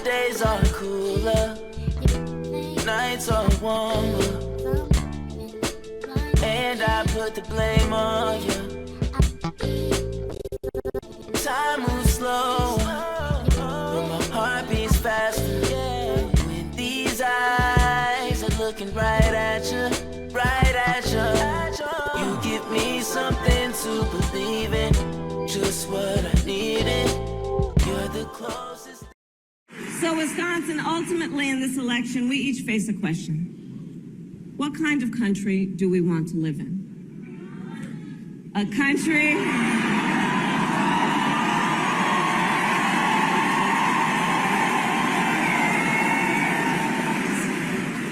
days are cooler, nights are warmer, and I put the blame on you. Time moves slow, but my heart beats faster. When these eyes are looking right at you, right at you. You give me something to believe in, just what I needed. You're the closest. So Wisconsin, ultimately in this election, we each face a question. What kind of country do we want to live in? A country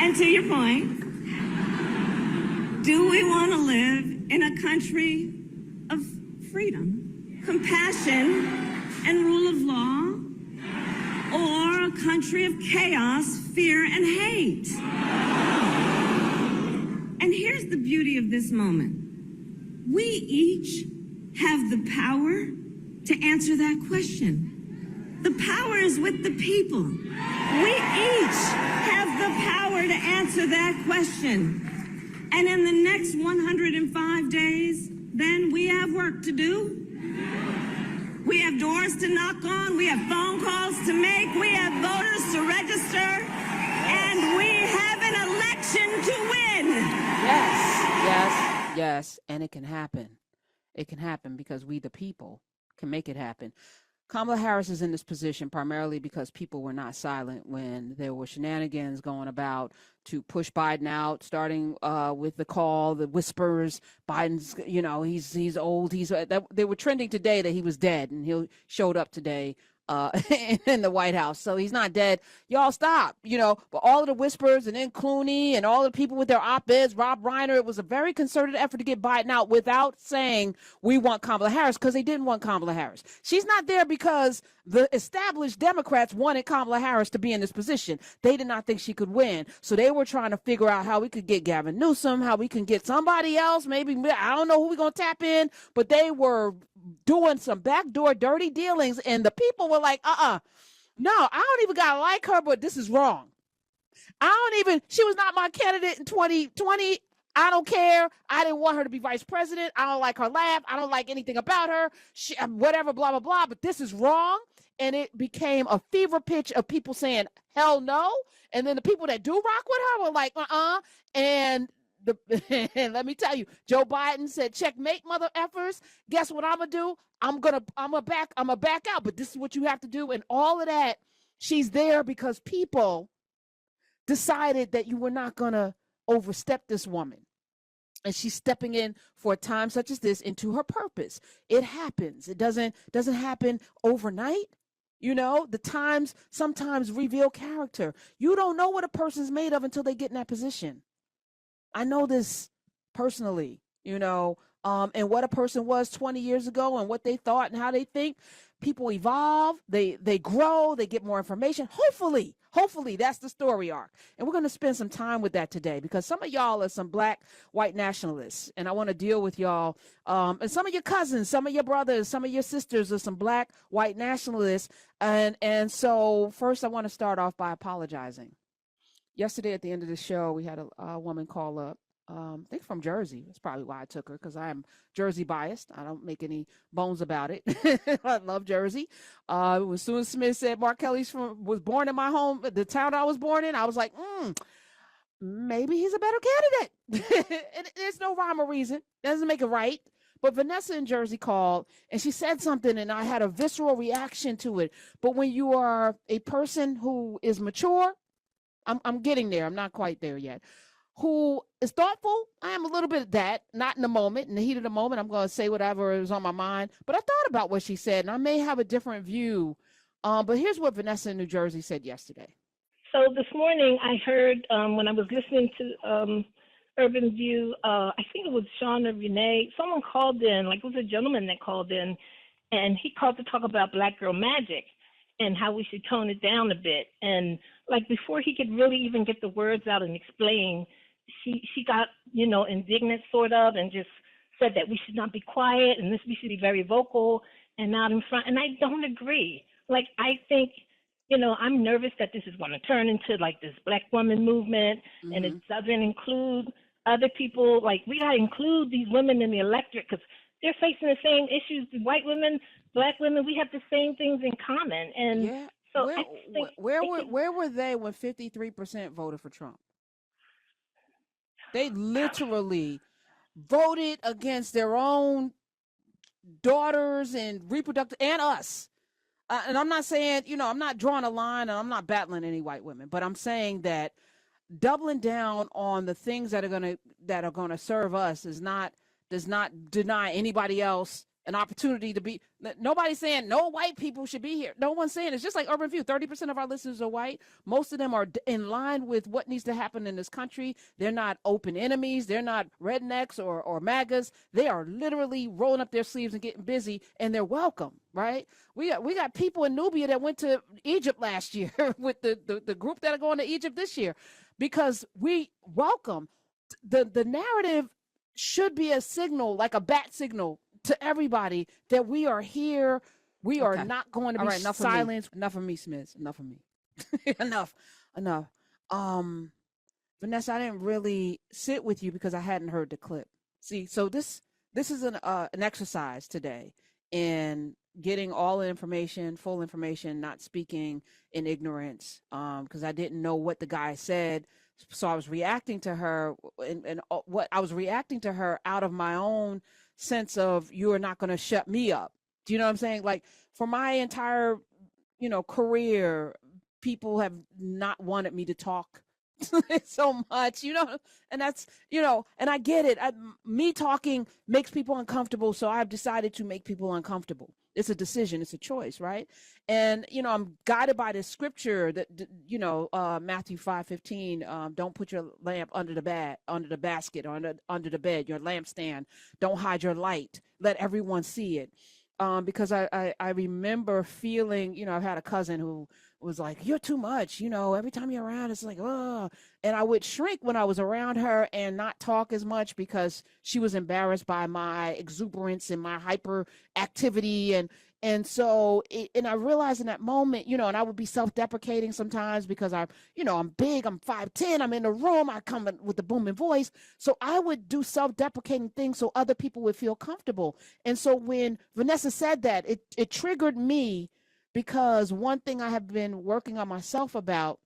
and to your point, do we want to live in a country of freedom, compassion, and rule of law? Or a country of chaos, fear, and hate? And here's the beauty of this moment. We each have the power to answer that question. The power is with the people. We each have the power to answer that question. And in the next 105 days, then we have work to do. We have doors to knock on, we have phone calls to make, we have voters to register, and we have an election to win. Yes, and it can happen. It can happen because we, the people, can make it happen. Kamala Harris is in this position primarily because people were not silent when there were shenanigans going about to push Biden out, starting with the call, the whispers. Biden's, he's old. They were trending today that he was dead, and he showed up today in the White House. So he's not dead. Y'all stop, but all of the whispers, and then Clooney and all the people with their op-eds, Rob Reiner, it was a very concerted effort to get Biden out without saying we want Kamala Harris, because they didn't want Kamala Harris. She's not there because the established Democrats wanted Kamala Harris to be in this position. They did not think she could win. So they were trying to figure out how we could get Gavin Newsom, how we can get somebody else. Maybe, I don't know who we're going to tap in, but they were doing some backdoor dirty dealings, and the people were like, no, I don't even gotta like her, but this is wrong. She was not my candidate in 2020. I don't care. I didn't want her to be vice president. I don't like her laugh. I don't like anything about her. Whatever, blah, blah, blah, but this is wrong. And it became a fever pitch of people saying, hell no. And then the people that do rock with her were like, and let me tell you, Joe Biden said, checkmate, mother effers. Guess what I'm gonna do? I'm gonna back out. But this is what you have to do. And all of that, she's there because people decided that you were not gonna overstep this woman. And she's stepping in for a time such as this into her purpose. It happens. It doesn't happen overnight. The times sometimes reveal character. You don't know what a person's made of until they get in that position. I know this personally, and what a person was 20 years ago and what they thought and how they think. People evolve, they grow, they get more information. Hopefully that's the story arc. And we're going to spend some time with that today, because some of y'all are some black, white nationalists, and I want to deal with y'all. And some of your cousins, some of your brothers, some of your sisters are some black, white nationalists. And so first I want to start off by apologizing. Yesterday at the end of the show, we had a woman call up, I think from Jersey. That's probably why I took her, because I am Jersey biased. I don't make any bones about it. I love Jersey. When Susan Smith said Mark Kelly was born in my home, the town I was born in, I was like, maybe he's a better candidate. And there's no rhyme or reason. It doesn't make it right. But Vanessa in Jersey called, and she said something, and I had a visceral reaction to it. But when you are a person who is mature, I'm getting there. I'm not quite there yet. Who is thoughtful? I am a little bit of that, not in the moment. In the heat of the moment, I'm going to say whatever is on my mind. But I thought about what she said, and I may have a different view. But here's what Vanessa in New Jersey said yesterday. So this morning I heard when I was listening to Urban View, I think it was Sean or Renee, someone called in, like it was a gentleman that called in, and he called to talk about Black Girl Magic and how we should tone it down a bit. And like before he could really even get the words out and explain, she got, indignant sort of, and just said that we should not be quiet and we should be very vocal and out in front. And I don't agree. Like, I think I'm nervous that this is going to turn into like this black woman movement, and it Mm-hmm. doesn't include other people. Like, we got to include these women in the electorate because they're facing the same issues. White women, black women, we have the same things in common. And Yeah. so I just think they could. Where were they when 53% voted for Trump? They literally voted against their own daughters and reproductive and us. And I'm not saying, I'm not drawing a line and I'm not battling any white women, but I'm saying that doubling down on the things that are gonna serve us does not deny anybody else an opportunity to be. Nobody's saying no white people should be here. No one's saying it's just like Urban View. 30% of our listeners are white. Most of them are in line with what needs to happen in this country. They're not open enemies. They're not rednecks or MAGAs. They are literally rolling up their sleeves and getting busy, and they're welcome, right? We got people in Nubia that went to Egypt last year with the group that are going to Egypt this year, because we welcome. The narrative should be a signal, like a bat signal to everybody, that we are here. We are not going to be silenced. Enough of me, Smith. Enough of me. enough. Vanessa, I didn't really sit with you because I hadn't heard the clip. See, so this is an exercise today in getting all the information, full information, not speaking in ignorance, because I didn't know what the guy said. So I was reacting to her, and what I was reacting to her out of my own sense of, you are not going to shut me up. Do you know what I'm saying? Like, for my entire, career, people have not wanted me to talk so much, and that's, and I get it. Me talking makes people uncomfortable. So I've decided to make people uncomfortable. It's a decision. It's a choice. Right. And, I'm guided by this scripture that, Matthew 5:15, don't put your lamp under the basket, or under the bed, your lampstand. Don't hide your light. Let everyone see it. Because I remember feeling, I've had a cousin who was like, you're too much, every time you're around, it's like, oh, and I would shrink when I was around her and not talk as much because she was embarrassed by my exuberance and my hyperactivity. And so, and I realized in that moment, and I would be self-deprecating sometimes because I'm big, I'm 5'10", I'm in the room, I come with the booming voice. So I would do self-deprecating things so other people would feel comfortable. And so when Vanessa said that, it triggered me, because one thing I have been working on myself about,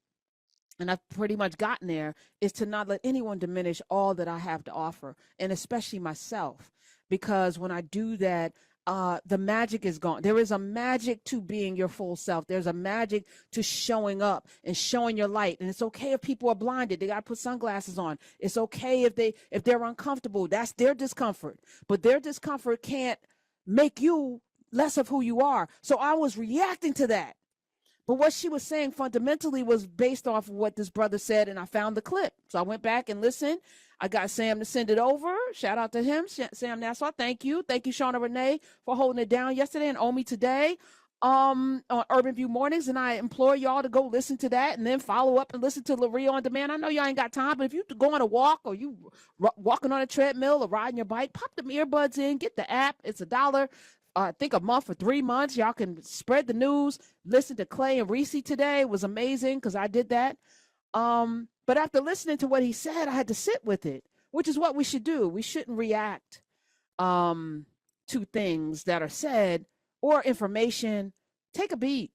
and I've pretty much gotten there, is to not let anyone diminish all that I have to offer, and especially myself. Because when I do that, the magic is gone. There is a magic to being your full self. There's a magic to showing up and showing your light. And it's okay if people are blinded. They got to put sunglasses on. It's okay if they're uncomfortable. That's their discomfort. But their discomfort can't make you less of who you are. So I was reacting to that. But what she was saying fundamentally was based off of what this brother said, and I found the clip. So I went back and listened. I got Sam to send it over. Shout out to him, Sam Nassau. Thank you. Thank you, Shauna Renee, for holding it down yesterday and Omi today on Urban View Mornings. And I implore y'all to go listen to that and then follow up and listen to LaRia on Demand. I know y'all ain't got time, but if you go on a walk, or you walking on a treadmill or riding your bike, pop them earbuds in, get the app. It's $1. I think a month or 3 months. Y'all can spread the news. Listen to Clay and Reese today. It was amazing because I did that. But after listening to what he said, I had to sit with it, which is what we should do. We shouldn't react to things that are said or information. Take a beat.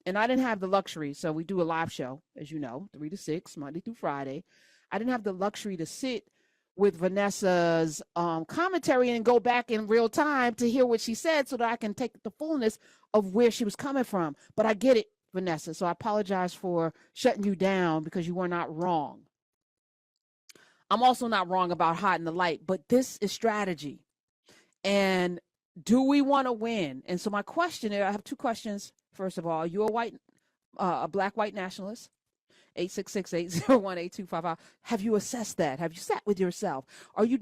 And I didn't have the luxury. So we do a live show, as you know, 3 to 6, Monday through Friday. I didn't have the luxury to sit with Vanessa's commentary and go back in real time to hear what she said, so that I can take the fullness of where she was coming from. But I get it, Vanessa. So I apologize for shutting you down, because you were not wrong. I'm also not wrong about hiding the light, but this is strategy. And do we want to win? And so my question, I have 2 questions. First of all, are you a black white nationalist? 866-801-8255. Have you assessed that? Have you sat with yourself? Are you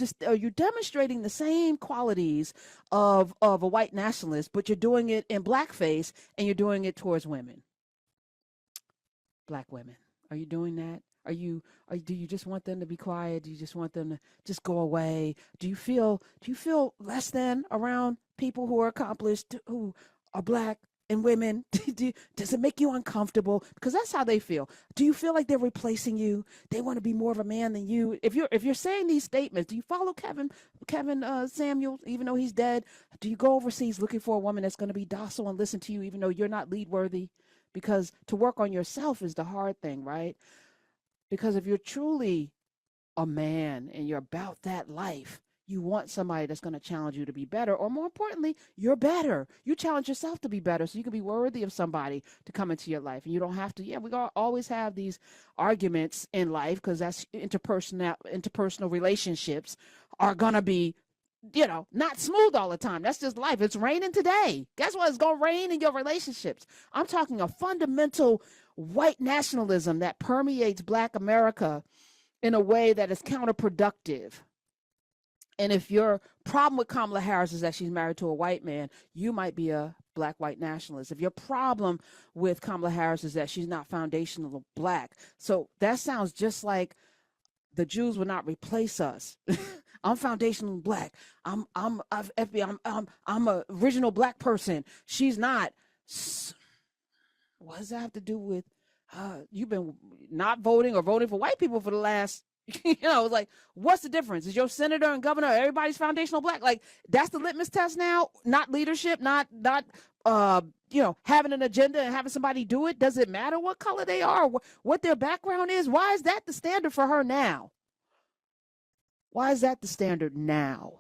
demonstrating the same qualities of a white nationalist, but you're doing it in blackface, and you're doing it towards women? Black women. Are you doing that? Do you just want them to be quiet? Do you just want them to just go away? Do you feel less than around people who are accomplished, who are black in women? Does it make you uncomfortable? Because that's how they feel. Do you feel like they're replacing you? They want to be more of a man than you. If you're saying these statements, do you follow Kevin Samuels, even though he's dead? Do you go overseas looking for a woman that's going to be docile and listen to you, even though you're not lead worthy? Because to work on yourself is the hard thing, right? Because if you're truly a man and you're about that life, you want somebody that's going to challenge you to be better, or more importantly, you're better. You challenge yourself to be better so you can be worthy of somebody to come into your life. And you don't have to, we always have these arguments in life because that's interpersonal relationships are going to be, not smooth all the time. That's just life. It's raining today. Guess what? It's going to rain in your relationships. I'm talking a fundamental white nationalism that permeates Black America in a way that is counterproductive. And if your problem with Kamala Harris is that she's married to a white man, you might be a Black white nationalist. If your problem with Kamala Harris is that she's not foundational Black, so that sounds just like the Jews will not replace us. I'm foundational Black. I'm a original Black person. She's not. What does that have to do with you've been not voting or voting for white people for the last, it's like, what's the difference? Is your senator and governor, everybody's foundational Black? Like, that's the litmus test now, not leadership, not having an agenda and having somebody do it. Does it matter what color they are, what their background is? Why is that the standard for her now? Why is that the standard now?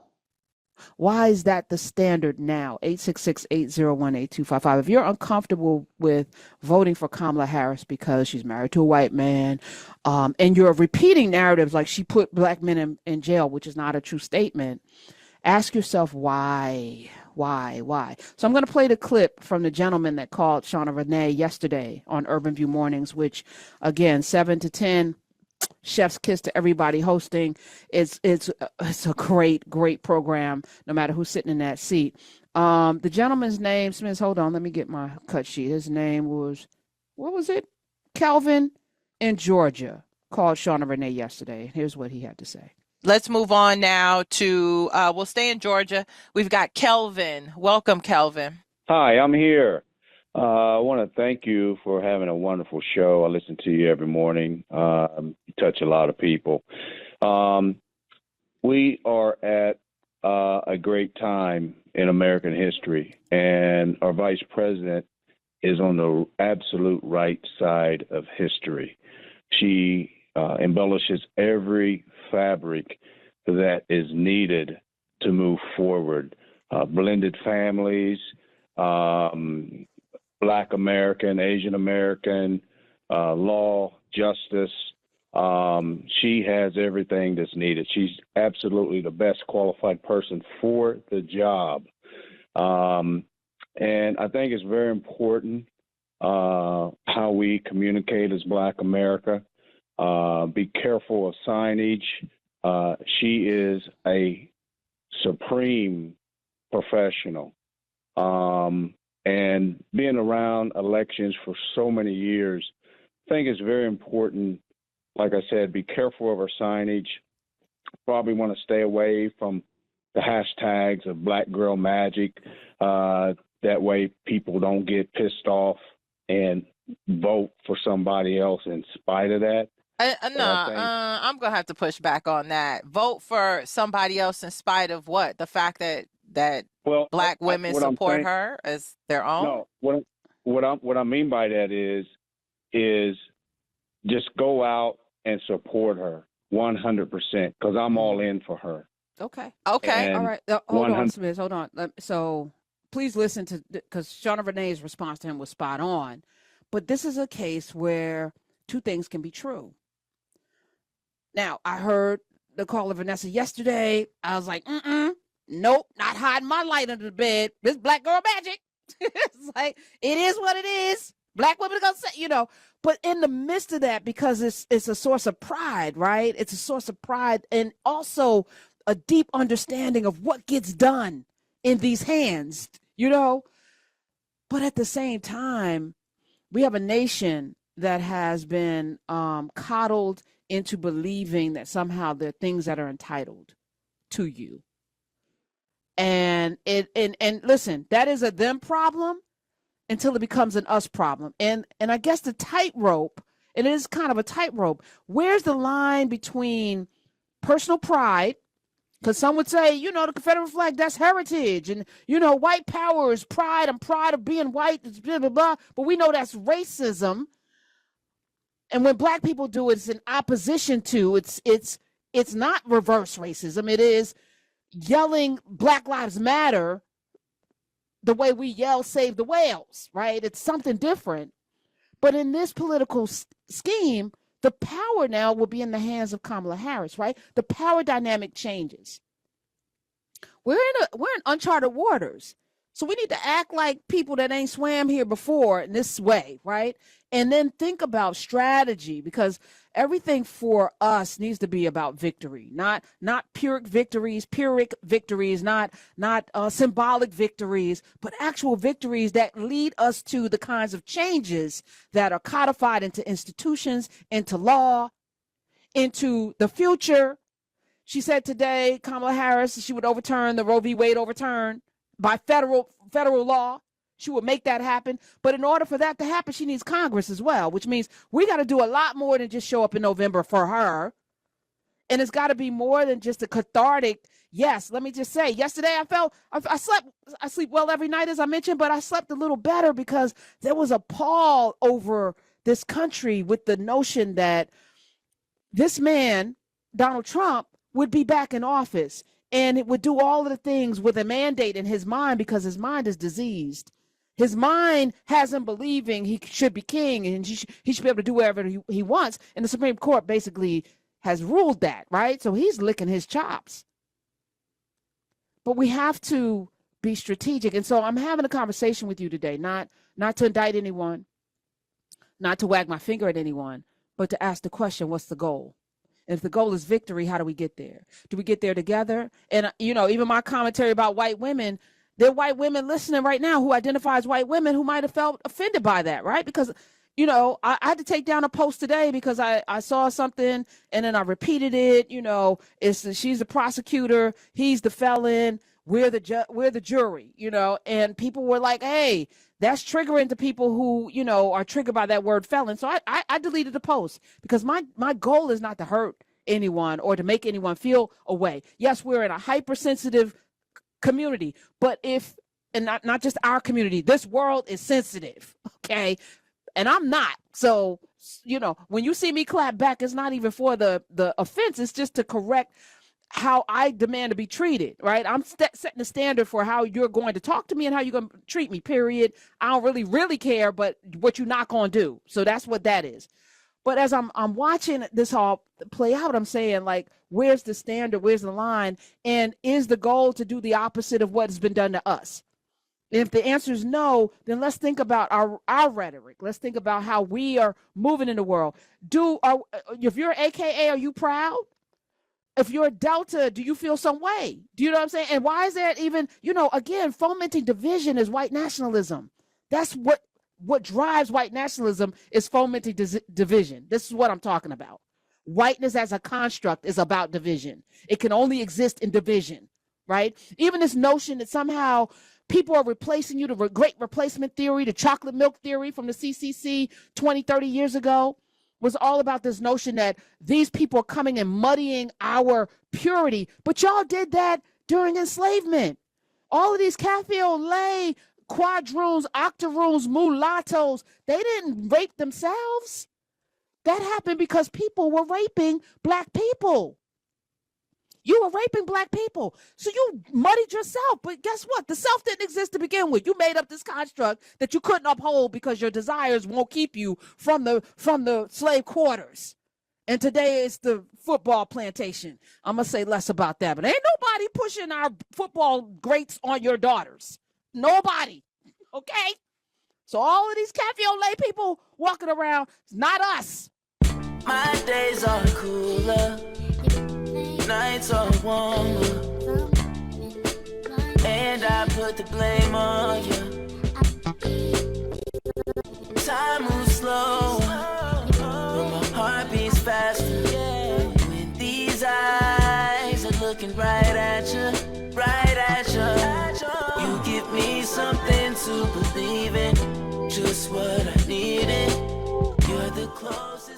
Why is that the standard now? 866-801-8255. If you're uncomfortable with voting for Kamala Harris because she's married to a white man, and you're repeating narratives like she put Black men in jail, which is not a true statement, ask yourself why. So I'm going to play the clip from the gentleman that called Shauna Renee yesterday on Urban View Mornings, which, again, 7 to 10, chef's kiss to everybody hosting. It's a great program, no matter who's sitting in that seat. The gentleman's name, Smith, hold on, let me get my cut sheet. His name was, what was it? Calvin in Georgia called Shauna Renee yesterday. Here's what he had to say. Let's move on now to, we'll stay in Georgia. We've got Kelvin. Welcome, Kelvin. Hi, I'm here. I want to thank you for having a wonderful show. I listen to you every morning. You touch a lot of people. We are at a great time in American history, and our vice president is on the absolute right side of history. She embellishes every fabric that is needed to move forward. Blended families, Black American, Asian American, law, justice. She has everything that's needed. She's absolutely the best qualified person for the job. And I think it's very important how we communicate as Black America. Be careful of signage. She is a supreme professional. And being around elections for so many years, I think it's very important, like I said, be careful of our signage. Probably want to stay away from the hashtags of Black Girl Magic. That way people don't get pissed off and vote for somebody else in spite of that. I'm going to have to push back on that. Vote for somebody else in spite of what? The fact that Black women support her as their own? No, what I mean by that is just go out and support her 100%, because I'm all in for her. Okay. And all right. Hold on, Smith. Hold on. So please listen to, because Shauna Renee's response to him was spot on. But this is a case where two things can be true. Now, I heard the call of Vanessa yesterday. I was like, nope, not hiding my light under the bed. This Black girl magic. It's like, it is what it is. Black women are going to say, but in the midst of that, because it's a source of pride, right? It's a source of pride, and also a deep understanding of what gets done in these hands, But at the same time, we have a nation that has been coddled into believing that somehow there are things that are entitled to you. And listen, that is a them problem until it becomes an us problem. And I guess the tightrope, and it is kind of a tightrope, where's the line between personal pride, because some would say, you know, the Confederate flag, that's heritage, and, you know, white power is pride, I'm proud of being white, blah, blah, blah, but we know that's racism. And when black people do it, it's in opposition to, it's not reverse racism, it is yelling Black Lives Matter the way we yell Save the Whales, right? It's something different. But in this political scheme, the power now will be in the hands of Kamala Harris, right? The power dynamic changes. We're in uncharted waters. So we need to act like people that ain't swam here before in this way, right? And then think about strategy, because everything for us needs to be about victory, not Pyrrhic victories, not symbolic victories, but actual victories that lead us to the kinds of changes that are codified into institutions, into law, into the future. She said today, Kamala Harris, she would overturn the Roe v. Wade overturn by federal law. She would make that happen. But in order for that to happen, she needs Congress as well, which means we got to do a lot more than just show up in November for her. And it's got to be more than just a cathartic. Yes, let me just say, yesterday I sleep well every night, as I mentioned, but I slept a little better because there was a pall over this country with the notion that this man, Donald Trump, would be back in office and it would do all of the things with a mandate in his mind, because his mind is diseased. His mind has him believing he should be king and he should be able to do whatever he wants. And the Supreme Court basically has ruled that, right? So he's licking his chops. But we have to be strategic. And so I'm having a conversation with you today, not to indict anyone, not to wag my finger at anyone, but to ask the question, what's the goal? And if the goal is victory, how do we get there? Do we get there together? And, you know, even my commentary about white women, there are white women listening right now who identify as white women who might have felt offended by that, right? Because, you know, I had to take down a post today because I saw something and then I repeated it. You know, she's the prosecutor, he's the felon, we're the jury, you know, and people were like, hey, that's triggering to people who, you know, are triggered by that word felon. So I deleted the post because my goal is not to hurt anyone or to make anyone feel a way. Yes, we're in a hypersensitive community, but and not just our community, this world is sensitive, okay? And I'm not. So, you know, when you see me clap back, it's not even for the offense, it's just to correct how I demand to be treated, right? I'm setting the standard for how you're going to talk to me and how you're going to treat me, period. I don't really care, but what you're not going to do. So that's what that is. But as I'm watching this all play out, I'm saying, like, where's the standard? Where's the line? And is the goal to do the opposite of what has been done to us? And if the answer is no, then let's think about our rhetoric. Let's think about how we are moving in the world. If you're AKA, are you proud? If you're a Delta, do you feel some way? Do you know what I'm saying? And why is that even, you know, again, fomenting division is white nationalism. That's what drives white nationalism, is fomenting division. This is what I'm talking about. Whiteness as a construct is about division. It can only exist in division, right? Even this notion that somehow people are replacing you, the great replacement theory, the chocolate milk theory from the CCC 20, 30 years ago, was all about this notion that these people are coming and muddying our purity. But y'all did that during enslavement. All of these cafe au lait, quadroons, octoroons, mulattoes, they didn't rape themselves. That happened because people were raping Black people. You were raping Black people. So you muddied yourself. But guess what? The self didn't exist to begin with. You made up this construct that you couldn't uphold because your desires won't keep you from the slave quarters. And today it's the football plantation. I'm going to say less about that. But ain't nobody pushing our football greats on your daughters. Nobody. Okay? So all of these cafe au lait people walking around, it's not us. My days are cooler. Nights are warmer, and I put the blame on you. Time moves slow, but my heart beats faster. When these eyes are looking right at you, right at you. You give me something to believe in. just what I needed. You're the closest.